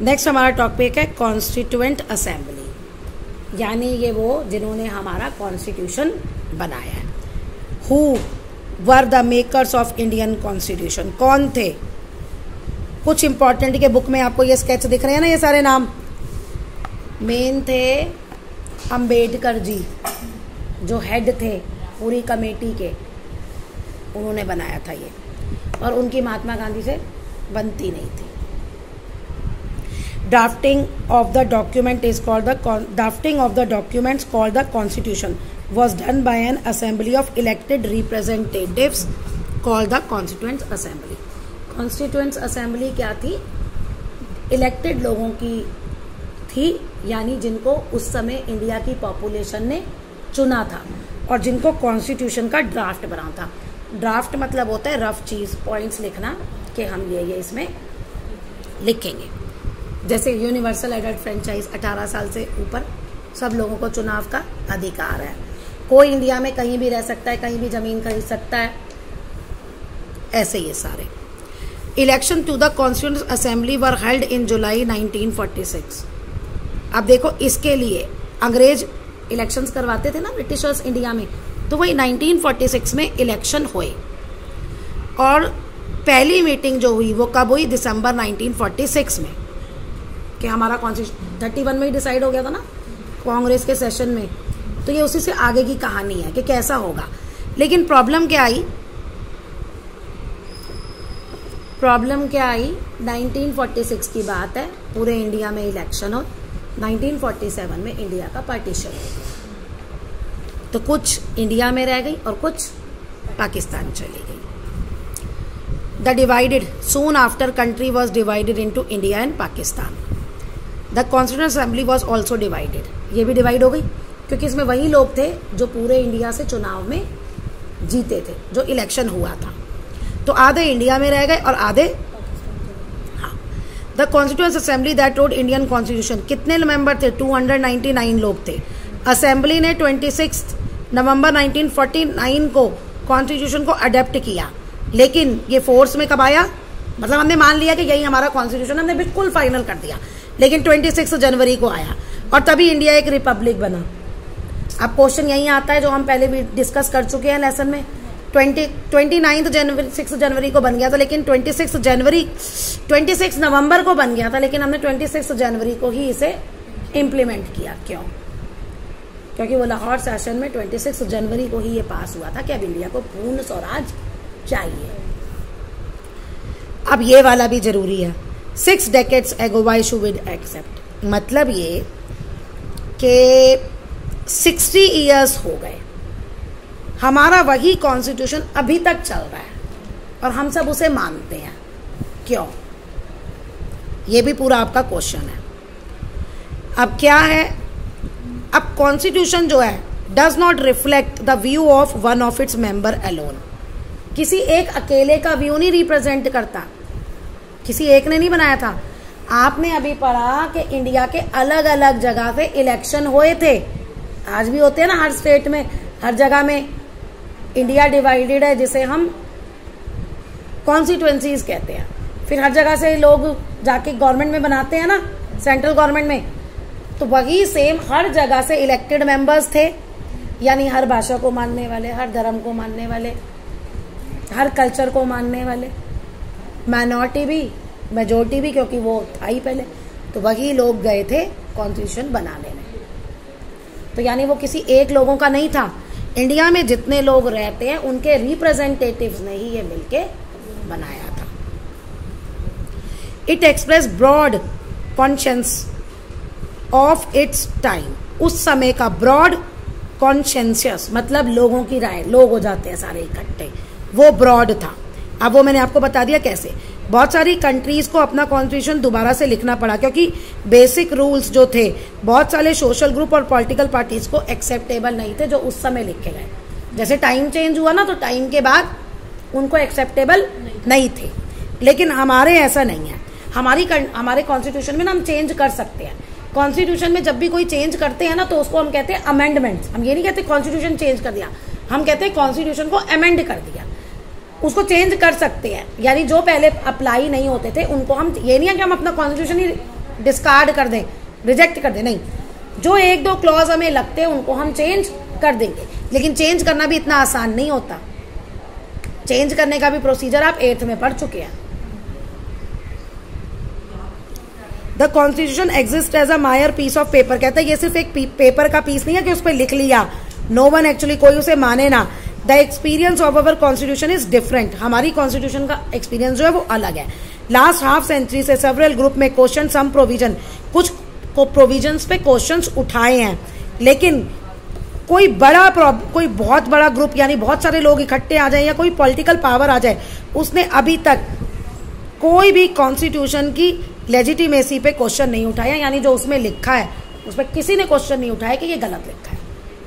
Next हमारा topic है constituent assembly, यानी ये वो जिन्होंने हमारा कॉन्स्टिट्यूशन बनाया है। Who were the makers of Indian constitution, कौन थे? कुछ इंपॉर्टेंट के बुक में आपको ये स्केच दिख रहे हैं ना, ये सारे नाम। मेन थे अंबेडकर जी, जो हेड थे पूरी कमेटी के, उन्होंने बनाया था ये, और उनकी महात्मा गांधी से बनती नहीं थी। Drafting of the document is called drafting of the documents called the constitution was done by an assembly of elected representatives called the constituent assembly. constituent assembly क्या थी? इलेक्टेड लोगों की थी, यानी जिनको उस समय इंडिया की पॉपुलेशन ने चुना था और जिनको कॉन्स्टिट्यूशन का ड्राफ्ट बना था। ड्राफ्ट मतलब होता है रफ चीज, पॉइंट्स लिखना कि हम ये इसमें लिखेंगे। जैसे यूनिवर्सल एडल्ट फ्रेंचाइज, 18 साल से ऊपर सब लोगों को चुनाव का अधिकार है। कोई इंडिया में कहीं भी रह सकता है, कहीं भी जमीन खरीद सकता है, ऐसे ये सारे। Election to the constituent assembly were held in July 1946। अब देखो, इसके लिए अंग्रेज इलेक्शंस करवाते थे ना ब्रिटिशर्स इंडिया में, तो वही 1946 में इलेक्शन हुए। और पहली मीटिंग जो हुई वो कब हुई? दिसंबर 1946 में, कि हमारा कॉन्स्टिट्यूशन 31 में ही डिसाइड हो गया था ना कांग्रेस के सेशन में। तो ये उसी से आगे की कहानी है कि कैसा होगा। लेकिन प्रॉब्लम क्या आई? 1946 की बात है, पूरे इंडिया में इलेक्शन हो। 1947 में इंडिया का पार्टीशन हो गया, तो कुछ इंडिया में रह गई और कुछ पाकिस्तान चली गई। The divided soon after country was divided into India and Pakistan. The constituent assembly was also divided, ये भी डिवाइड हो गई क्योंकि इसमें वही लोग थे जो पूरे इंडिया से चुनाव में जीते थे, जो इलेक्शन हुआ था। तो आधे इंडिया में रह गए और आधे, हाँ। The constituent assembly that road Indian constitution, कितने मेंबर थे? 299 लोग थे। असेंबली ने 26 नवंबर 1949 को कॉन्स्टिट्यूशन को अडेप्ट किया, लेकिन ये फोर्स में कब आया? मतलब हमने मान लिया कि यही हमारा कॉन्स्टिट्यूशन, हमने बिल्कुल फाइनल कर दिया, लेकिन 26 जनवरी को आया और तभी इंडिया एक रिपब्लिक बना। अब क्वेश्चन यही आता है जो हम पहले भी डिस्कस कर चुके हैं लेसन में। 6 जनवरी को बन गया था, लेकिन 26 नवंबर को बन गया था, लेकिन हमने 26 जनवरी को ही इसे इम्प्लीमेंट किया। क्यों? क्योंकि वो लाहौर सेशन में 26 जनवरी को ही ये पास हुआ था कि अब इंडिया को पूर्ण स्वराज चाहिए। अब ये वाला भी जरूरी है। 6 decades ago why should we accept, मतलब ये कि 60 ईयर्स हो गए, हमारा वही कॉन्स्टिट्यूशन अभी तक चल रहा है और हम सब उसे मानते हैं। क्यों? ये भी पूरा आपका क्वेश्चन है। अब क्या है? अब कॉन्स्टिट्यूशन जो है does not reflect the view of one of its member alone, किसी एक अकेले का व्यू नहीं रिप्रेजेंट करता, किसी एक ने नहीं बनाया था। आपने अभी पढ़ा कि इंडिया के अलग अलग जगह पे इलेक्शन हुए थे, आज भी होते हैं ना हर स्टेट में, हर जगह में। इंडिया डिवाइडेड है जिसे हम कॉन्स्टिट्यूएंसीज कहते हैं। फिर हर जगह से लोग जाके गवर्नमेंट में बनाते हैं ना, सेंट्रल गवर्नमेंट में। तो वही सेम हर जगह से इलेक्टेड मेंबर्स थे, यानी हर भाषा को मानने वाले, हर धर्म को मानने वाले, हर कल्चर को मानने वाले, माइनॉरिटी भी, मेजोरिटी भी, क्योंकि वो था ही पहले। तो वही लोग गए थे कॉन्स्टिट्यूशन बनाने में। तो यानी वो किसी एक लोगों का नहीं था, इंडिया में जितने लोग रहते हैं उनके रिप्रेजेंटेटिव्स ने ही ये मिलके बनाया था। It express broad conscience of its time, उस समय का ब्रॉड कॉन्शियंसियस मतलब लोगों की राय, लोग हो जाते हैं सारे इकट्ठे, वो ब्रॉड था। अब वो मैंने आपको बता दिया कैसे। बहुत सारी कंट्रीज को अपना कॉन्स्टिट्यूशन दोबारा से लिखना पड़ा, क्योंकि बेसिक रूल्स जो थे बहुत सारे सोशल ग्रुप और पॉलिटिकल पार्टीज को एक्सेप्टेबल नहीं थे, जो उस समय लिखे गए। जैसे टाइम चेंज हुआ ना, तो टाइम के बाद उनको एक्सेप्टेबल नहीं थे। लेकिन हमारे ऐसा नहीं है, हमारे कॉन्स्टिट्यूशन में ना हम चेंज कर सकते हैं। कॉन्स्टिट्यूशन में जब भी कोई चेंज करते हैं ना, तो उसको हम कहते हैं अमेंडमेंट। हम ये नहीं कहते कॉन्स्टिट्यूशन चेंज कर दिया, हम कहते हैं कॉन्स्टिट्यूशन को अमेंड कर दिया। उसको चेंज कर सकते हैं, यानी जो पहले अप्लाई नहीं होते थे उनको हम, ये नहीं है कि हम अपना कॉन्स्टिट्यूशन ही डिस्कार्ड कर दें, रिजेक्ट कर दें, नहीं। जो एक दो क्लॉज हमें लगते हैं उनको हम चेंज कर देंगे, लेकिन चेंज करना भी इतना आसान नहीं होता। चेंज करने का भी प्रोसीजर आप 8th में पढ़ चुके हैं। The constitution exist as a mayor piece of paper, कहता है ये सिर्फ एक पेपर का पीस नहीं है कि उस पर लिख लिया, नो वन एक्चुअली, कोई उसे माने ना। The experience of our constitution is different, हमारी कॉन्स्टिट्यूशन का एक्सपीरियंस जो है वो अलग है। लास्ट हाफ सेंचुरी से सेवरल ग्रुप में क्वेश्चन सम प्रोविजन, कुछ प्रोविजंस पे क्वेश्चंस उठाए हैं, लेकिन कोई बहुत बड़ा ग्रुप यानी बहुत सारे लोग इकट्ठे आ जाए या कोई पॉलिटिकल पावर आ जाए, उसने अभी तक कोई भी कॉन्स्टिट्यूशन की लेजिटिमेसी पे क्वेश्चन नहीं उठाया, यानी जो उसमें लिखा है उस पर किसी ने क्वेश्चन नहीं उठाया कि ये गलत लिखा है।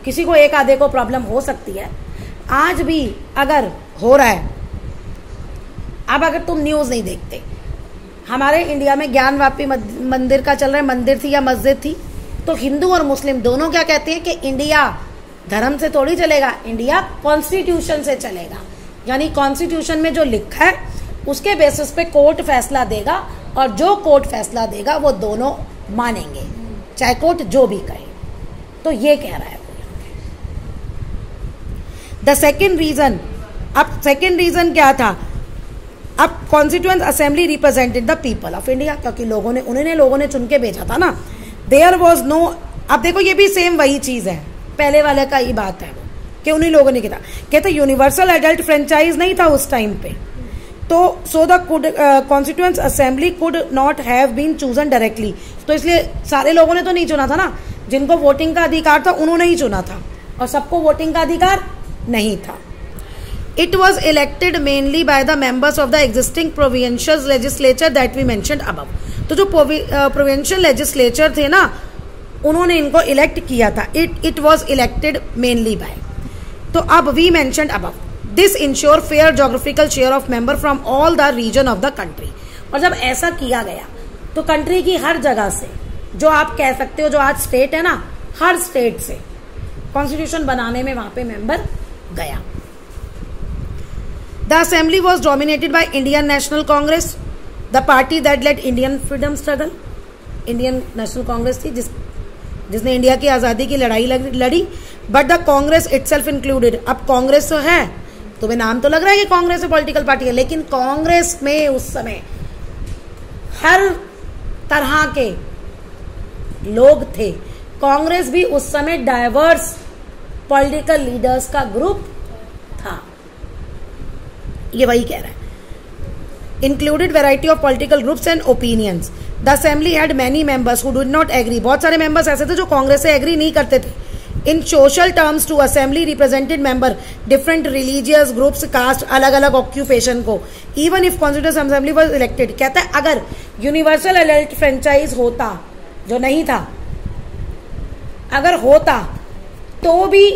किसी को एक आधे को प्रॉब्लम हो सकती है, आज भी अगर हो रहा है। अब अगर तुम न्यूज नहीं देखते, हमारे इंडिया में ज्ञानवापी मंदिर का चल रहा है, मंदिर थी या मस्जिद थी, तो हिंदू और मुस्लिम दोनों क्या कहते हैं कि इंडिया धर्म से थोड़ी चलेगा, इंडिया कॉन्स्टिट्यूशन से चलेगा। यानी कॉन्स्टिट्यूशन में जो लिखा है उसके बेसिस पे कोर्ट फैसला देगा, और जो कोर्ट फैसला देगा वो दोनों मानेंगे, चाहे कोर्ट जो भी कहे। तो ये कह रहा है द सेकेंड रीजन। अब सेकेंड रीजन क्या था? अब constituent assembly represented the people of India, क्योंकि लोगों ने चुन के भेजा था ना। देयर वॉज नो, अब देखो ये भी सेम वही चीज है, पहले वाले का ही बात है कि उन्हीं लोगों ने किया। कहते यूनिवर्सल एडल्ट फ्रेंचाइज नहीं था उस टाइम पे, तो so the constituent assembly could not have been chosen directly, तो इसलिए सारे लोगों ने तो नहीं चुना था ना, जिनको वोटिंग का अधिकार था उन्होंने ही चुना था, और सबको वोटिंग का अधिकार नहीं था। It was elected mainly by the members of the existing provincial legislature that we mentioned above. तो जो प्रोविंशियल लेजिस्लेचर थे ना, उन्होंने इनको इलेक्ट किया था। It was elected mainly by, तो अब we mentioned above this ensure fair geographical share of member from all the region of the country. और जब ऐसा किया गया तो कंट्री की हर जगह से, जो आप कह सकते हो जो आज स्टेट है ना, हर स्टेट से कॉन्स्टिट्यूशन बनाने में वहां पे मेंबर गया। The assembly was dominated by Indian National Congress, the party that led Indian freedom struggle. Indian National Congress थी जिसने इंडिया की आजादी की लड़ाई लड़ी, but the Congress itself included. अब कांग्रेस तो है, तुम्हें नाम तो लग रहा है कि कांग्रेस में पॉलिटिकल पार्टी है, लेकिन कांग्रेस में उस समय हर तरह के लोग थे। कांग्रेस भी उस समय डाइवर्स पॉलिटिकल लीडर्स का ग्रुप था, ये वही कह रहा है। Included variety of political groups and opinions. The assembly had many members who did not agree, बहुत सारे मेंबर्स ऐसे थे जो कांग्रेस से एग्री नहीं करते थे। In social terms too assembly represented member different religious groups, caste, अलग अलग ऑक्यूपेशन को। Even if constituent assembly was elected, कहता है अगर यूनिवर्सल एडल्ट फ्रेंचाइज होता, जो नहीं था, अगर होता तो भी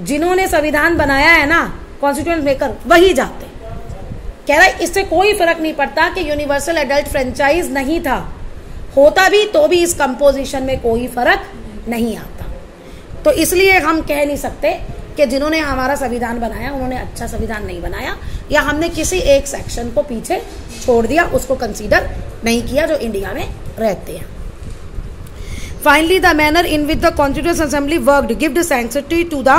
जिन्होंने संविधान बनाया है ना, कॉन्स्टिट्यूएंट मेकर, वही जाते। कह रहा है इससे कोई फर्क नहीं पड़ता कि यूनिवर्सल एडल्ट फ्रेंचाइज नहीं था, होता भी तो भी इस कंपोजिशन में कोई फर्क नहीं आता। तो इसलिए हम कह नहीं सकते कि जिन्होंने हमारा संविधान बनाया उन्होंने अच्छा संविधान नहीं बनाया, या हमने किसी एक सेक्शन को पीछे छोड़ दिया, उसको कंसीडर नहीं किया जो इंडिया में रहते हैं। Finally the manner in which the constituent assembly worked gived sanctity to the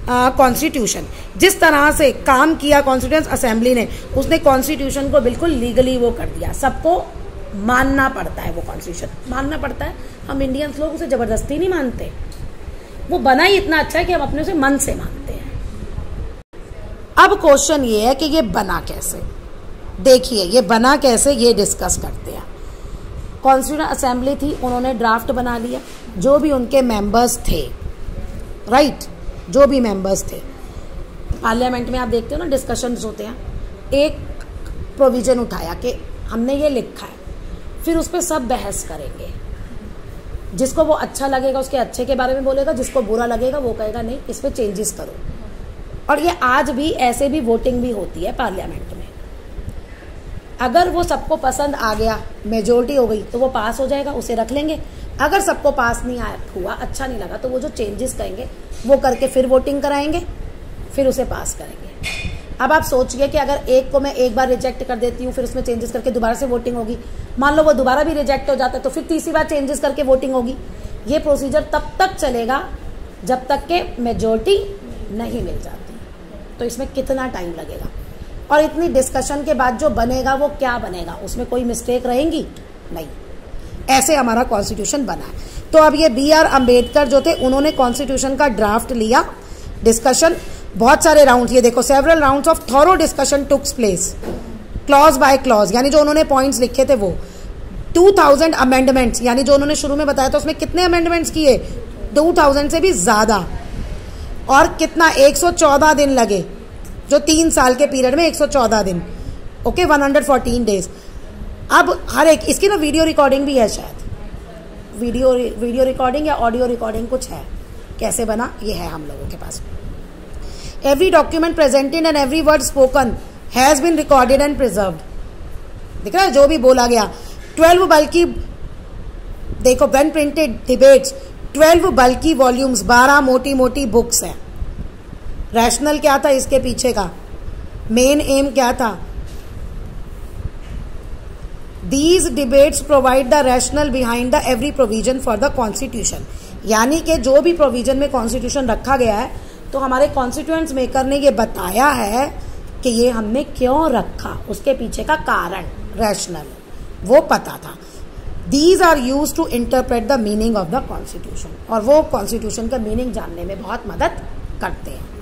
constitution. जिस तरह से काम किया कॉन्स्टिट्यूएंट असेंबली ने, उसने कॉन्स्टिट्यूशन को बिल्कुल लीगली वो कर दिया। सबको मानना पड़ता है, वो कॉन्स्टिट्यूशन मानना पड़ता है। हम इंडियंस लोग उसे जबरदस्ती नहीं मानते, वो बना ही इतना अच्छा है कि हम अपने उसे मन से मानते हैं। अब क्वेश्चन ये है कि ये बना कैसे। देखिए ये बना कैसे, ये डिस्कस करते हैं। कॉन्स्टिट्यूएंट असेंबली थी, उन्होंने ड्राफ्ट बना लिया, जो भी उनके मेंबर्स थे, राइट, जो भी मेंबर्स थे। पार्लियामेंट में आप देखते हो ना डिस्कशंस होते हैं, एक प्रोविजन उठाया कि हमने ये लिखा है, फिर उस पर सब बहस करेंगे। जिसको वो अच्छा लगेगा उसके अच्छे के बारे में बोलेगा, जिसको बुरा लगेगा वो कहेगा नहीं इस पे चेंजेस करो। और ये आज भी ऐसे भी वोटिंग भी होती है पार्लियामेंट में। अगर वो सबको पसंद आ गया, मेजोरिटी हो गई, तो वो पास हो जाएगा, उसे रख लेंगे। अगर सबको पास नहीं हुआ, अच्छा नहीं लगा, तो वो जो चेंजेस करेंगे वो करके फिर वोटिंग कराएंगे, फिर उसे पास करेंगे। अब आप सोचिए कि अगर एक को मैं एक बार रिजेक्ट कर देती हूँ, फिर उसमें चेंजेस करके दोबारा से वोटिंग होगी, मान लो वो दोबारा भी रिजेक्ट हो जाता है तो फिर तीसरी बार चेंजेस करके वोटिंग होगी। ये प्रोसीजर तब तक चलेगा जब तक के मेजॉरिटी नहीं मिल जाती। तो इसमें कितना टाइम लगेगा, और इतनी डिस्कशन के बाद जो बनेगा वो क्या बनेगा, उसमें कोई मिस्टेक रहेंगी नहीं। ऐसे हमारा कॉन्स्टिट्यूशन बना है। तो अब ये बी आर अम्बेडकर जो थे उन्होंने कॉन्स्टिट्यूशन का ड्राफ्ट लिया, डिस्कशन बहुत सारे राउंड, ये देखो several rounds of thorough discussion takes place clause by clause, यानी जो उन्होंने पॉइंट्स लिखे थे वो 2000 अमेंडमेंट्स, यानी जो उन्होंने शुरू में बताया था उसमें कितने अमेंडमेंट्स किए, 2000 से भी ज्यादा, और कितना 114 दिन लगे, जो 3 साल के पीरियड में 114 दिन, ओके 114 डेज। अब हर एक इसकी ना वीडियो रिकॉर्डिंग भी है, शायद वीडियो रिकॉर्डिंग या ऑडियो रिकॉर्डिंग कुछ है, कैसे बना ये है हम लोगों के पास। Every document presented and every word spoken has been recorded and preserved, दिख रहा है जो भी बोला गया। 12 बल्कि देखो व्हेन प्रिंटेड डिबेट्स, 12 बल्कि वॉल्यूम्स, 12 मोटी मोटी बुक्स हैं। रैशनल क्या था इसके पीछे का, मेन एम क्या था, These debates provide the rationale behind the every provision for the constitution, यानी कि जो भी प्रोविजन में कॉन्स्टिट्यूशन रखा गया है तो हमारे कॉन्स्टिट्यूएंट्स मेकर ने ये बताया है कि ये हमने क्यों रखा, उसके पीछे का कारण रैशनल वो पता था। These are used to interpret the meaning of the constitution, और वो कॉन्स्टिट्यूशन का मीनिंग जानने में बहुत मदद करते हैं।